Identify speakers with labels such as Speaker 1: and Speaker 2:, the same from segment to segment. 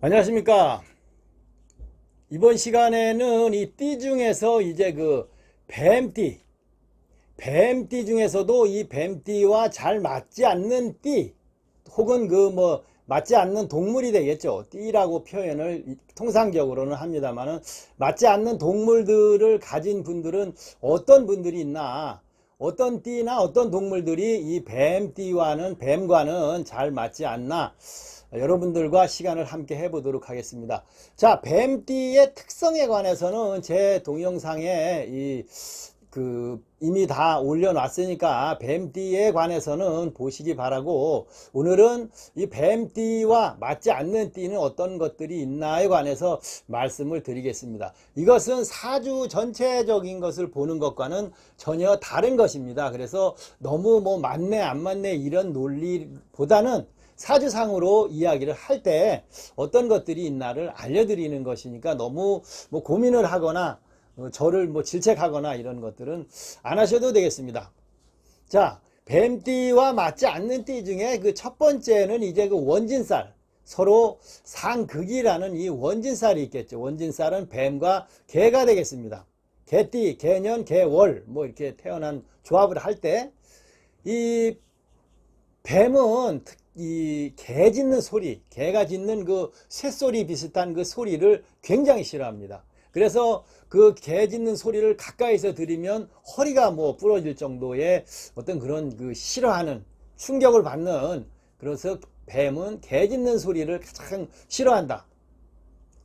Speaker 1: 안녕하십니까. 이번 시간에는 이 띠 중에서 이제 그 뱀띠 중에서도 이 뱀띠와 잘 맞지 않는 띠, 혹은 그 뭐 맞지 않는 동물이 되겠죠. 띠라고 표현을 통상적으로는 합니다만은, 맞지 않는 동물들을 가진 분들은 어떤 분들이 있나, 어떤 띠나 어떤 동물들이 이 뱀과는 잘 맞지 않나, 여러분들과 시간을 함께 해보도록 하겠습니다. 자, 뱀띠의 특성에 관해서는 제 동영상에 이미 다 올려놨으니까 뱀띠에 관해서는 보시기 바라고, 오늘은 이 뱀띠와 맞지 않는 띠는 어떤 것들이 있나에 관해서 말씀을 드리겠습니다. 이것은 사주 전체적인 것을 보는 것과는 전혀 다른 것입니다. 그래서 너무 뭐 맞네 안 맞네 이런 논리보다는 사주상으로 이야기를 할 때 어떤 것들이 있나를 알려드리는 것이니까, 너무 뭐 고민을 하거나 저를 뭐 질책하거나 이런 것들은 안 하셔도 되겠습니다. 자, 뱀띠와 맞지 않는 띠 중에 그 첫 번째는 이제 그 원진살, 서로 상극이라는 이 원진살이 있겠죠. 원진살은 뱀과 개가 되겠습니다. 개띠, 개년, 개월 뭐 이렇게 태어난 조합을 할 때, 이 뱀은 이 개 짖는 소리, 개가 짖는 그 새소리 비슷한 그 소리를 굉장히 싫어합니다. 그래서 그 개 짖는 소리를 가까이서 들으면 허리가 뭐 부러질 정도의 어떤 그런 그 싫어하는, 충격을 받는, 그래서 뱀은 개 짖는 소리를 가장 싫어한다.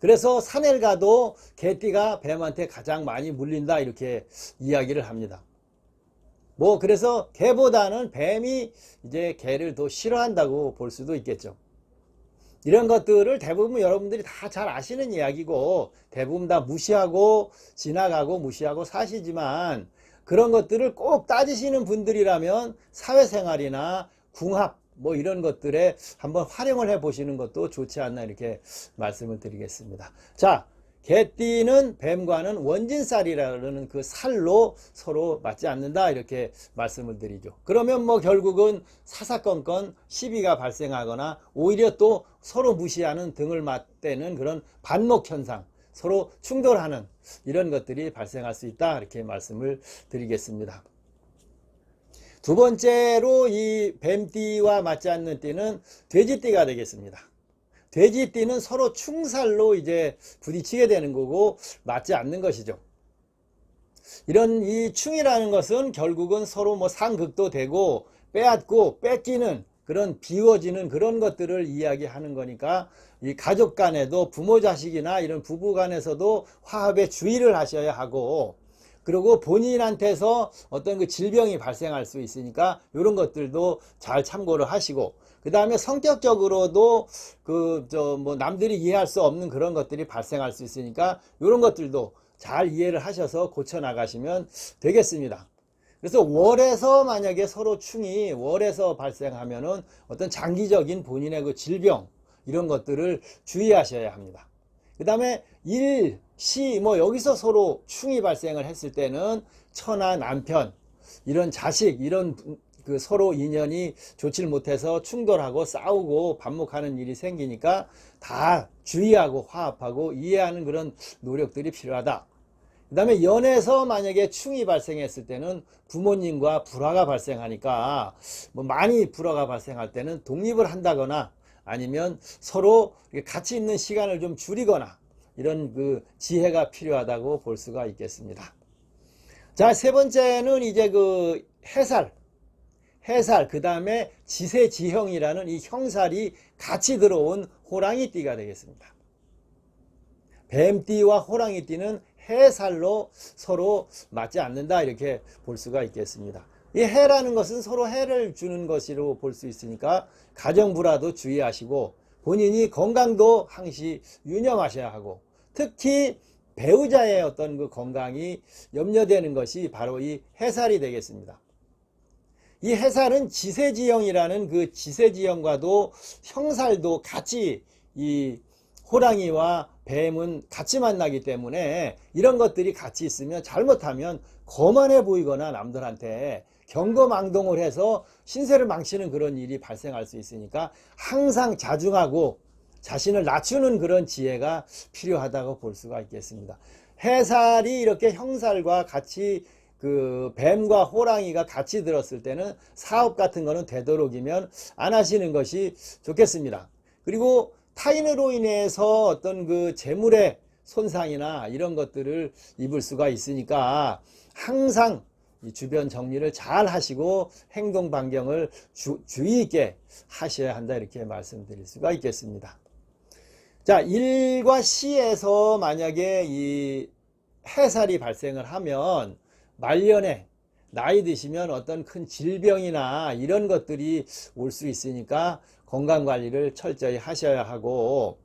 Speaker 1: 그래서 산에 가도 개띠가 뱀한테 가장 많이 물린다, 이렇게 이야기를 합니다. 뭐 그래서 개보다는 뱀이 이제 개를 더 싫어한다고 볼 수도 있겠죠. 이런 것들을 대부분 여러분들이 다 잘 아시는 이야기고, 대부분 다 무시하고 지나가고 무시하고 사시지만, 그런 것들을 꼭 따지시는 분들이라면 사회생활이나 궁합 뭐 이런 것들에 한번 활용을 해 보시는 것도 좋지 않나, 이렇게 말씀을 드리겠습니다. 자, 개띠는 뱀과는 원진살이라는 그 살로 서로 맞지 않는다, 이렇게 말씀을 드리죠. 그러면 뭐 결국은 사사건건 시비가 발생하거나, 오히려 또 서로 무시하는, 등을 맞대는 그런 반목 현상, 서로 충돌하는 이런 것들이 발생할 수 있다, 이렇게 말씀을 드리겠습니다. 두 번째로 이 뱀띠와 맞지 않는 띠는 돼지띠가 되겠습니다. 돼지띠는 서로 충살로 이제 부딪히게 되는 거고, 맞지 않는 것이죠. 이런 이 충이라는 것은 결국은 서로 뭐 상극도 되고 빼앗고 뺏기는, 그런 비워지는 그런 것들을 이야기하는 거니까, 이 가족 간에도 부모 자식이나 이런 부부 간에서도 화합에 주의를 하셔야 하고, 그리고 본인한테서 어떤 그 질병이 발생할 수 있으니까 이런 것들도 잘 참고를 하시고, 그 다음에 성격적으로도 뭐 남들이 이해할 수 없는 그런 것들이 발생할 수 있으니까 이런 것들도 잘 이해를 하셔서 고쳐 나가시면 되겠습니다. 그래서 월에서 만약에 서로 충이 월에서 발생하면은 어떤 장기적인 본인의 그 질병 이런 것들을 주의하셔야 합니다. 그 다음에 일, 시 뭐 여기서 서로 충이 발생을 했을 때는 처나 남편, 이런 자식, 이런 그 서로 인연이 좋지를 못해서 충돌하고 싸우고 반목하는 일이 생기니까 다 주의하고 화합하고 이해하는 그런 노력들이 필요하다. 그 다음에 연에서 만약에 충이 발생했을 때는 부모님과 불화가 발생하니까, 뭐 많이 불화가 발생할 때는 독립을 한다거나, 아니면 서로 같이 있는 시간을 좀 줄이거나, 이런 그 지혜가 필요하다고 볼 수가 있겠습니다. 자, 세 번째는 이제 그 해살, 그 다음에 지세지형이라는 이 형살이 같이 들어온 호랑이띠가 되겠습니다. 뱀띠와 호랑이띠는 해살로 서로 맞지 않는다, 이렇게 볼 수가 있겠습니다. 이 해라는 것은 서로 해를 주는 것으로 볼 수 있으니까 가정불화도 주의하시고, 본인이 건강도 항시 유념하셔야 하고, 특히 배우자의 어떤 그 건강이 염려되는 것이 바로 이 해살이 되겠습니다. 이 해살은 지세지형이라는 그 지세지형과도 형살도 같이, 이 호랑이와 뱀은 같이 만나기 때문에 이런 것들이 같이 있으면 잘못하면 거만해 보이거나 남들한테 경거망동을 해서 신세를 망치는 그런 일이 발생할 수 있으니까, 항상 자중하고 자신을 낮추는 그런 지혜가 필요하다고 볼 수가 있겠습니다. 해살이 이렇게 형살과 같이 그 뱀과 호랑이가 같이 들었을 때는 사업 같은 거는 되도록이면 안 하시는 것이 좋겠습니다. 그리고 타인으로 인해서 어떤 그 재물의 손상이나 이런 것들을 입을 수가 있으니까 항상 이 주변 정리를 잘 하시고 행동 반경을 주의 있게 하셔야 한다, 이렇게 말씀드릴 수가 있겠습니다. 자, 일과 시에서 만약에 이 해살이 발생을 하면 말년에 나이 드시면 어떤 큰 질병이나 이런 것들이 올 수 있으니까 건강관리를 철저히 하셔야 하고,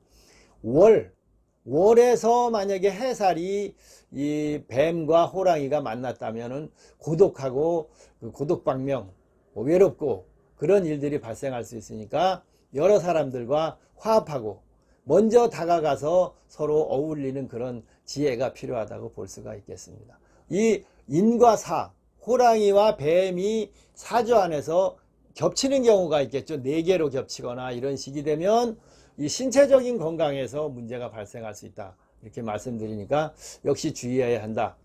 Speaker 1: 월에서 만약에 해살이 이 뱀과 호랑이가 만났다면은 고독하고 고독방명, 외롭고 그런 일들이 발생할 수 있으니까 여러 사람들과 화합하고 먼저 다가가서 서로 어울리는 그런 지혜가 필요하다고 볼 수가 있겠습니다. 이 인과 사, 호랑이와 뱀이 사주 안에서 겹치는 경우가 있겠죠. 4개로 겹치거나 이런 식이 되면 이 신체적인 건강에서 문제가 발생할 수 있다, 이렇게 말씀드리니까 역시 주의해야 한다,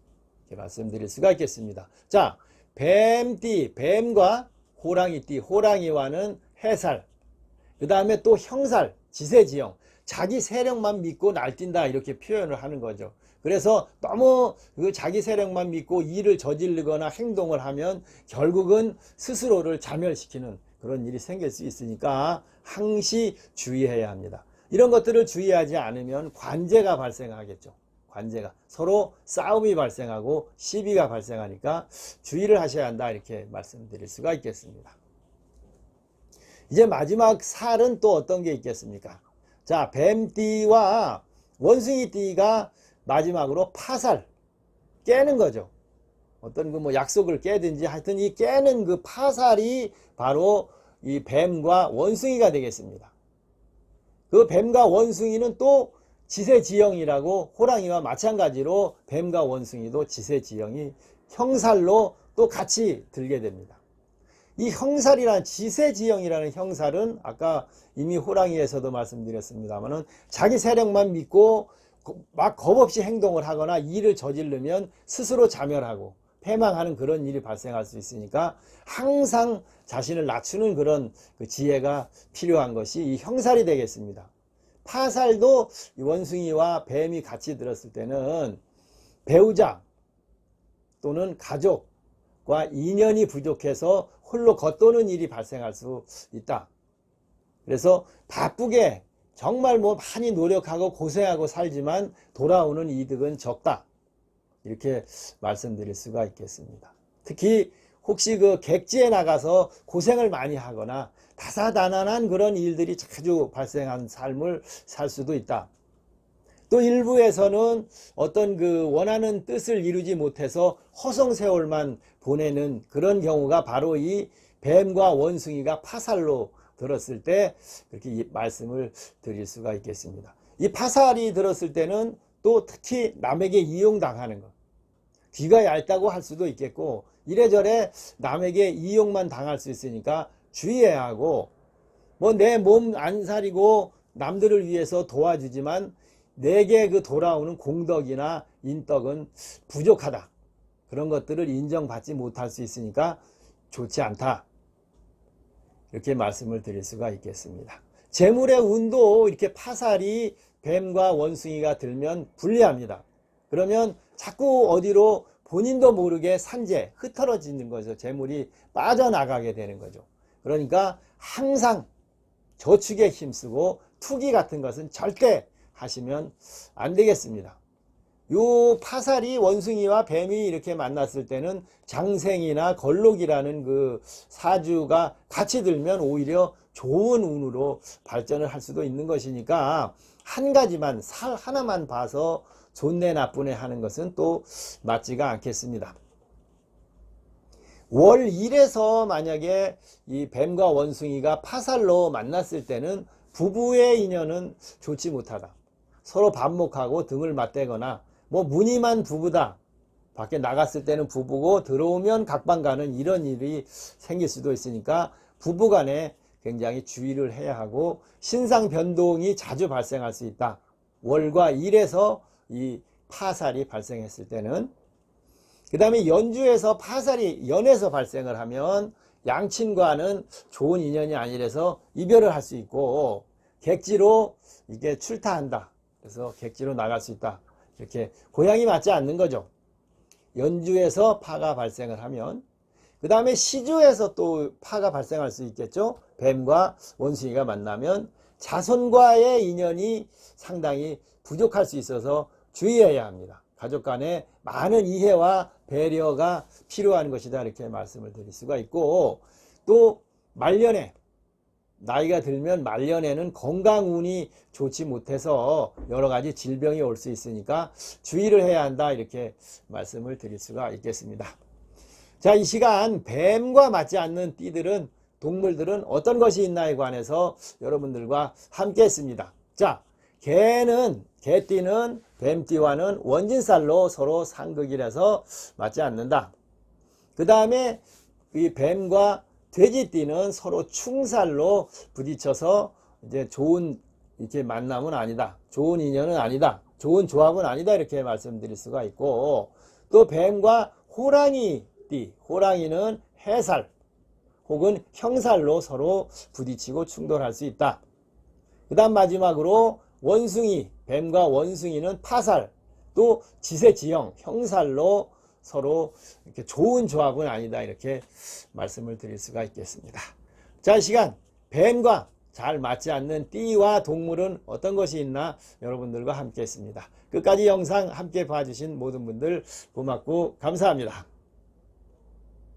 Speaker 1: 이렇게 말씀드릴 수가 있겠습니다. 자, 뱀띠, 뱀과 호랑이띠, 호랑이와는 해살, 그 다음에 또 형살, 지세지형, 자기 세력만 믿고 날뛴다, 이렇게 표현을 하는 거죠. 그래서 너무 그 자기 세력만 믿고 일을 저지르거나 행동을 하면 결국은 스스로를 자멸시키는 그런 일이 생길 수 있으니까 항시 주의해야 합니다. 이런 것들을 주의하지 않으면 관제가 발생하겠죠. 관제가, 서로 싸움이 발생하고 시비가 발생하니까 주의를 하셔야 한다, 이렇게 말씀드릴 수가 있겠습니다. 이제 마지막 살은 또 어떤 게 있겠습니까? 자, 뱀띠와 원숭이띠가 마지막으로 파살, 깨는 거죠. 어떤 그 뭐 약속을 깨든지 하여튼 이 깨는 그 파살이 바로 이 뱀과 원숭이가 되겠습니다. 그 뱀과 원숭이는 또 지세지형이라고, 호랑이와 마찬가지로 뱀과 원숭이도 지세지형이 형살로 또 같이 들게 됩니다. 이 형살이라는, 지세지형이라는 형살은 아까 이미 호랑이에서도 말씀드렸습니다만은 자기 세력만 믿고 막 겁없이 행동을 하거나 일을 저지르면 스스로 자멸하고 패망하는 그런 일이 발생할 수 있으니까 항상 자신을 낮추는 그런 그 지혜가 필요한 것이 이 형살이 되겠습니다. 파살도 원숭이와 뱀이 같이 들었을 때는 배우자 또는 가족과 인연이 부족해서 홀로 겉도는 일이 발생할 수 있다. 그래서 바쁘게 정말 뭐 많이 노력하고 고생하고 살지만 돌아오는 이득은 적다, 이렇게 말씀드릴 수가 있겠습니다. 특히 혹시 그 객지에 나가서 고생을 많이 하거나 다사다난한 그런 일들이 자주 발생한 삶을 살 수도 있다. 또 일부에서는 어떤 그 원하는 뜻을 이루지 못해서 허송세월만 보내는 그런 경우가 바로 이 뱀과 원숭이가 파살로 들었을 때 그렇게 말씀을 드릴 수가 있겠습니다. 이 파살이 들었을 때는 또 특히 남에게 이용당하는 것, 귀가 얇다고 할 수도 있겠고 이래저래 남에게 이용만 당할 수 있으니까 주의해야 하고, 뭐 내 몸 안 사리고 남들을 위해서 도와주지만 내게 그 돌아오는 공덕이나 인덕은 부족하다, 그런 것들을 인정받지 못할 수 있으니까 좋지 않다, 이렇게 말씀을 드릴 수가 있겠습니다. 재물의 운도 이렇게 파살이 뱀과 원숭이가 들면 불리합니다. 그러면 자꾸 어디로 본인도 모르게 산재, 흩어지는 거죠. 재물이 빠져나가게 되는 거죠. 그러니까 항상 저축에 힘쓰고 투기 같은 것은 절대 하시면 안 되겠습니다. 요 파살이 원숭이와 뱀이 이렇게 만났을 때는 장생이나 걸록이라는 그 사주가 같이 들면 오히려 좋은 운으로 발전을 할 수도 있는 것이니까 한 가지만, 살 하나만 봐서 좋네 나쁘네 하는 것은 또 맞지가 않겠습니다. 월 1에서 만약에 이 뱀과 원숭이가 파살로 만났을 때는 부부의 인연은 좋지 못하다. 서로 반목하고 등을 맞대거나 뭐 무늬만 부부다, 밖에 나갔을 때는 부부고 들어오면 각방 가는 이런 일이 생길 수도 있으니까 부부간에 굉장히 주의를 해야 하고, 신상 변동이 자주 발생할 수 있다. 월과 일에서 이 파살이 발생했을 때는. 그 다음에 연주에서 파살이 연에서 발생을 하면 양친과는 좋은 인연이 아니라서 이별을 할 수 있고, 객지로 이게 출타한다. 그래서 객지로 나갈 수 있다. 이렇게 고향이 맞지 않는 거죠. 연주에서 파가 발생을 하면. 그 다음에 시주에서 또 파가 발생할 수 있겠죠. 뱀과 원숭이가 만나면 자손과의 인연이 상당히 부족할 수 있어서 주의해야 합니다. 가족 간에 많은 이해와 배려가 필요한 것이다, 이렇게 말씀을 드릴 수가 있고, 또 말년에, 나이가 들면 말년에는 건강운이 좋지 못해서 여러 가지 질병이 올 수 있으니까 주의를 해야 한다, 이렇게 말씀을 드릴 수가 있겠습니다. 자, 이 시간 뱀과 맞지 않는 띠들은, 동물들은 어떤 것이 있나에 관해서 여러분들과 함께 했습니다. 자, 개띠는 뱀띠와는 원진살로 서로 상극이라서 맞지 않는다. 그 다음에 이 뱀과 돼지띠는 서로 충살로 부딪혀서 이제 좋은 이렇게 만남은 아니다. 좋은 인연은 아니다. 좋은 조합은 아니다. 이렇게 말씀드릴 수가 있고, 또 뱀과 호랑이띠, 호랑이는 해살 혹은 형살로 서로 부딪히고 충돌할 수 있다. 그 다음 마지막으로 원숭이, 뱀과 원숭이는 파살, 또 지세지형, 형살로 서로 이렇게 좋은 조합은 아니다, 이렇게 말씀을 드릴 수가 있겠습니다. 자, 이 시간 뱀과 잘 맞지 않는 띠와 동물은 어떤 것이 있나 여러분들과 함께 했습니다. 끝까지 영상 함께 봐주신 모든 분들 고맙고 감사합니다.